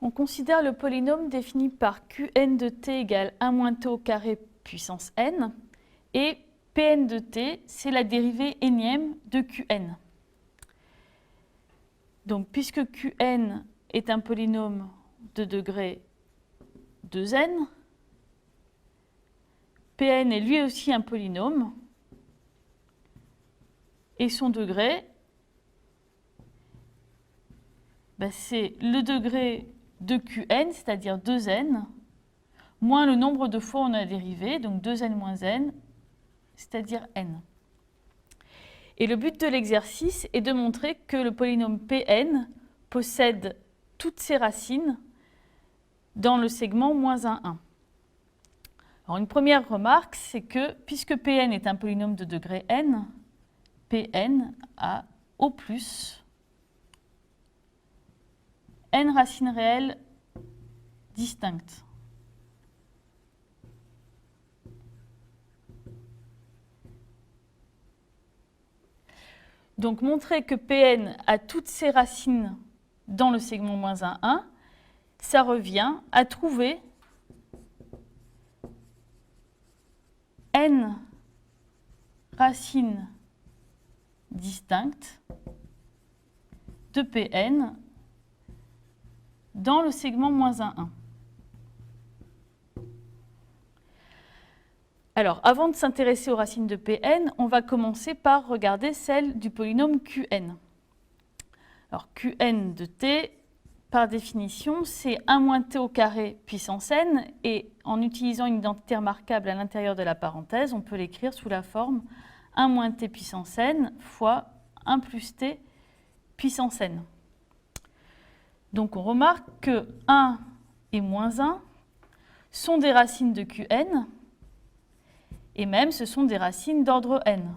On considère le polynôme défini par Qn de t égale 1 moins t au carré puissance n, et Pn de t, c'est la dérivée énième de Qn. Donc, puisque Qn est un polynôme de degré 2n, Pn est lui aussi un polynôme, et son degré, c'est le degré de Qn, c'est-à-dire 2n, moins le nombre de fois où on a dérivé, donc 2n moins n, c'est-à-dire n. Et le but de l'exercice est de montrer que le polynôme Pn possède toutes ses racines dans le segment moins 1, 1. Alors une première remarque, c'est que puisque Pn est un polynôme de degré n, Pn a au plus n racines réelles distinctes. Donc montrer que Pn a toutes ses racines dans le segment moins 1, 1, ça revient à trouver n racines distinctes de Pn dans le segment moins 1, 1. Alors, avant de s'intéresser aux racines de Pn, on va commencer par regarder celles du polynôme Qn. Alors, Qn de t, par définition, c'est 1 moins t au carré puissance n, et en utilisant une identité remarquable à l'intérieur de la parenthèse, on peut l'écrire sous la forme 1 moins t puissance n fois 1 plus t puissance n. Donc, on remarque que 1 et moins 1 sont des racines de Qn, et même ce sont des racines d'ordre n.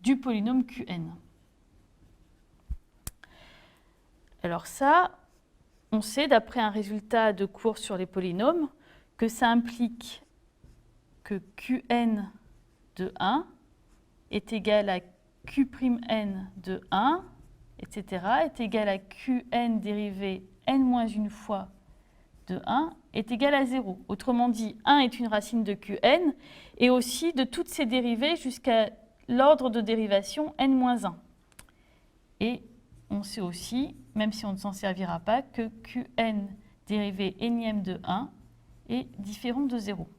Du polynôme Qn. Alors ça, on sait d'après un résultat de cours sur les polynômes que ça implique que Qn de 1 est égal à Q'n de 1, etc., est égal à Qn dérivée n-1 fois de 1 est égal à 0. Autrement dit, 1 est une racine de Qn et aussi de toutes ses dérivées jusqu'à l'ordre de dérivation n-1. Et on sait aussi, même si on ne s'en servira pas, que Qn dérivée énième de 1 est différent de 0.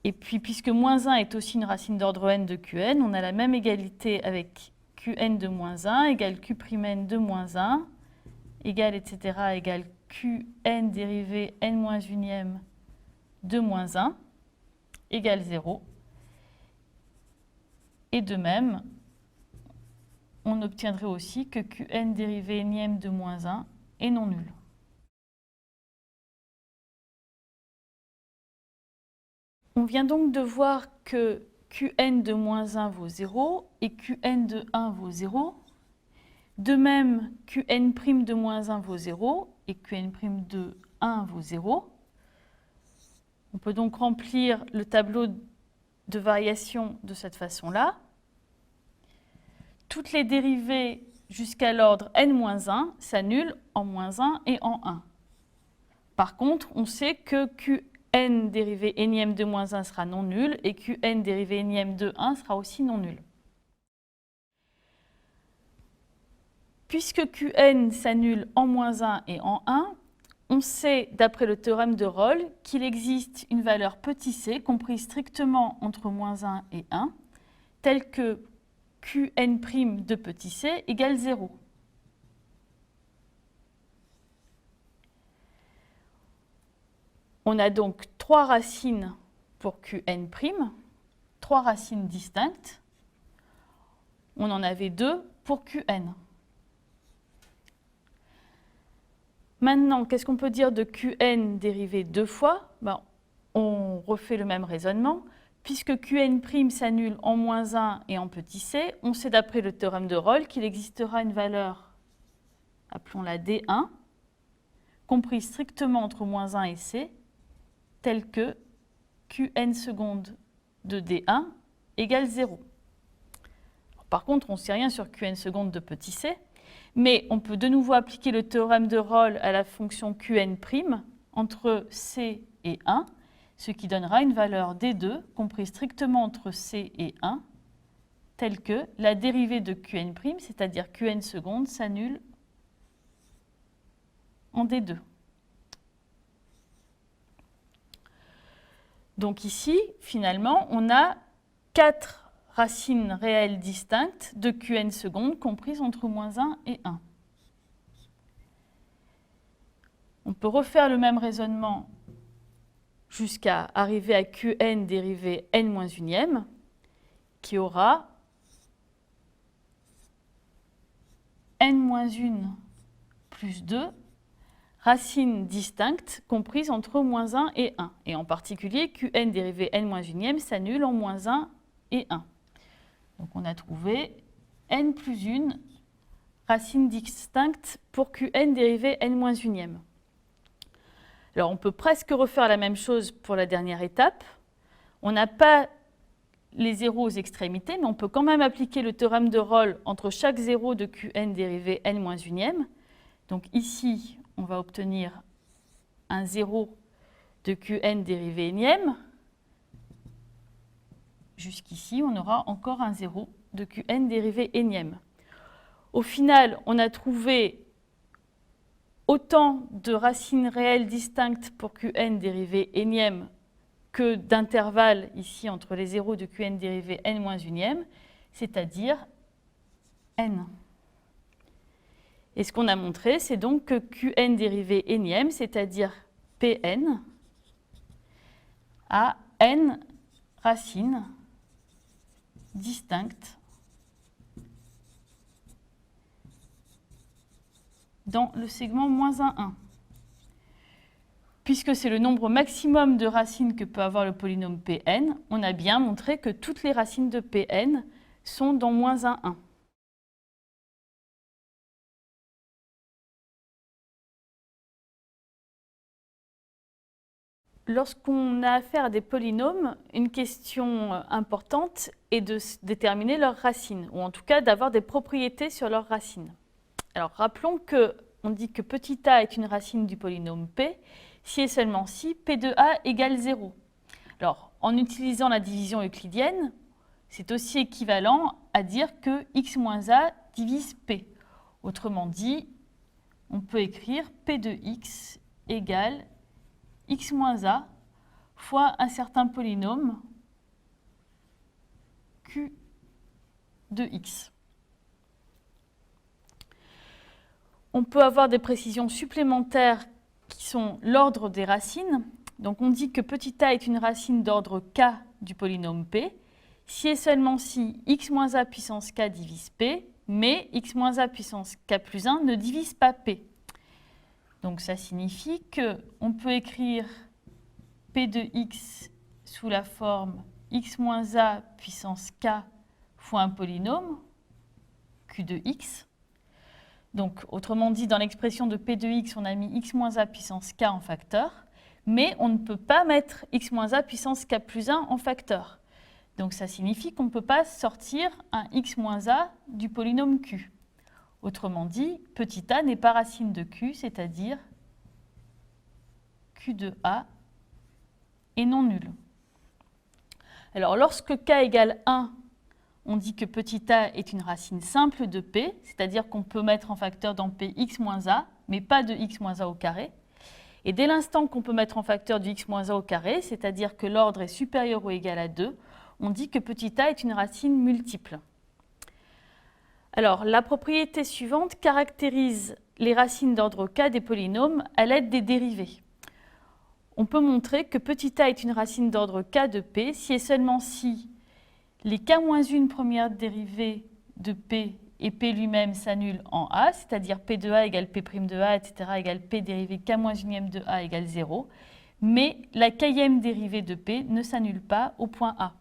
Et puis, puisque moins 1 est aussi une racine d'ordre n de Qn, on a la même égalité avec Qn de moins 1 égale Q'n de moins 1 égale, etc., égale Qn dérivée n-1 de moins 1 égale 0. Et de même, on obtiendrait aussi que Qn dérivée énième de moins 1 est non nul. On vient donc de voir que Qn de moins 1 vaut 0 et Qn de 1 vaut 0. De même, Qn' de moins 1 vaut 0 et Qn' de 1 vaut 0. On peut donc remplir le tableau de variation de cette façon-là. Toutes les dérivées jusqu'à l'ordre n-1 s'annulent en moins 1 et en 1. Par contre, on sait que Qn dérivée énième de moins 1 sera non nul et Qn dérivée énième de 1 sera aussi non nul. Puisque Qn s'annule en moins 1 et en 1, on sait, d'après le théorème de Rolle, qu'il existe une valeur petit c comprise strictement entre moins 1 et 1, telle que Qn' de petit c égale 0. On a donc 3 racines pour Qn', 3 racines distinctes. On en avait 2 pour Qn. Maintenant, qu'est-ce qu'on peut dire de Qn dérivé 2 fois? On refait le même raisonnement. Puisque Qn' s'annule en moins 1 et en petit c, on sait d'après le théorème de Rolle qu'il existera une valeur, appelons-la D1, comprise strictement entre moins 1 et c, telle que Qn seconde de D1 égale 0. Par contre, on ne sait rien sur Qn secondes de petit c, mais on peut de nouveau appliquer le théorème de Rolle à la fonction Qn' entre c et 1, ce qui donnera une valeur D2 comprise strictement entre c et 1, telle que la dérivée de Qn', c'est-à-dire Qn secondes, s'annule en D2. Donc ici, finalement, on a 4 racines réelles distinctes de Qn secondes comprises entre moins 1 et 1. On peut refaire le même raisonnement jusqu'à arriver à Qn dérivée n-1, qui aura n-1 plus 2 racines distinctes comprises entre moins 1 et 1. Et en particulier, Qn dérivée n-1 s'annule en moins 1 et 1. Donc on a trouvé n plus 1 racines distinctes pour Qn dérivée n-1. Alors on peut presque refaire la même chose pour la dernière étape. On n'a pas les zéros aux extrémités, mais on peut quand même appliquer le théorème de Rolle entre chaque zéro de Qn dérivée n-1. Donc ici, on va obtenir un 0 de Qn dérivée n. Jusqu'ici, on aura encore un 0 de Qn dérivée n. Au final, on a trouvé autant de racines réelles distinctes pour Qn dérivée n que d'intervalles ici entre les 0 de Qn dérivée n-1, c'est-à-dire n. Et ce qu'on a montré, c'est donc que Qn dérivée n, c'est-à-dire Pn, a n racines distinctes dans le segment moins 1, 1. Puisque c'est le nombre maximum de racines que peut avoir le polynôme Pn, on a bien montré que toutes les racines de Pn sont dans moins 1, 1. Lorsqu'on a affaire à des polynômes, une question importante est de déterminer leurs racines, ou en tout cas d'avoir des propriétés sur leurs racines. Alors rappelons qu'on dit que petit a est une racine du polynôme P, si et seulement si P de a égale 0. Alors, en utilisant la division euclidienne, c'est aussi équivalent à dire que x moins a divise P. Autrement dit, on peut écrire P de x égale x moins a fois un certain polynôme q de x. On peut avoir des précisions supplémentaires qui sont l'ordre des racines. Donc on dit que petit a est une racine d'ordre k du polynôme p, si et seulement si x moins a puissance k divise p, mais x moins a puissance k plus 1 ne divise pas p. Donc ça signifie qu'on peut écrire p de x sous la forme x moins a puissance k fois un polynôme, q de x. Donc autrement dit, dans l'expression de p de x, on a mis x moins a puissance k en facteur, mais on ne peut pas mettre x moins a puissance k plus 1 en facteur. Donc ça signifie qu'on ne peut pas sortir un x moins a du polynôme q. Autrement dit, petit a n'est pas racine de q, c'est-à-dire q de a est non nul. Alors lorsque k égale 1, on dit que petit a est une racine simple de p, c'est-à-dire qu'on peut mettre en facteur dans p x moins a, mais pas de x moins a au carré. Et dès l'instant qu'on peut mettre en facteur du x moins a au carré, c'est-à-dire que l'ordre est supérieur ou égal à 2, on dit que petit a est une racine multiple. Alors, la propriété suivante caractérise les racines d'ordre k des polynômes à l'aide des dérivées. On peut montrer que petit a est une racine d'ordre k de p si et seulement si les k-1 premières dérivées de p et p lui-même s'annulent en a, c'est-à-dire p de a égale p' de a, etc. égale p dérivée k-1 de a égale 0, mais la k'ème dérivée de p ne s'annule pas au point a.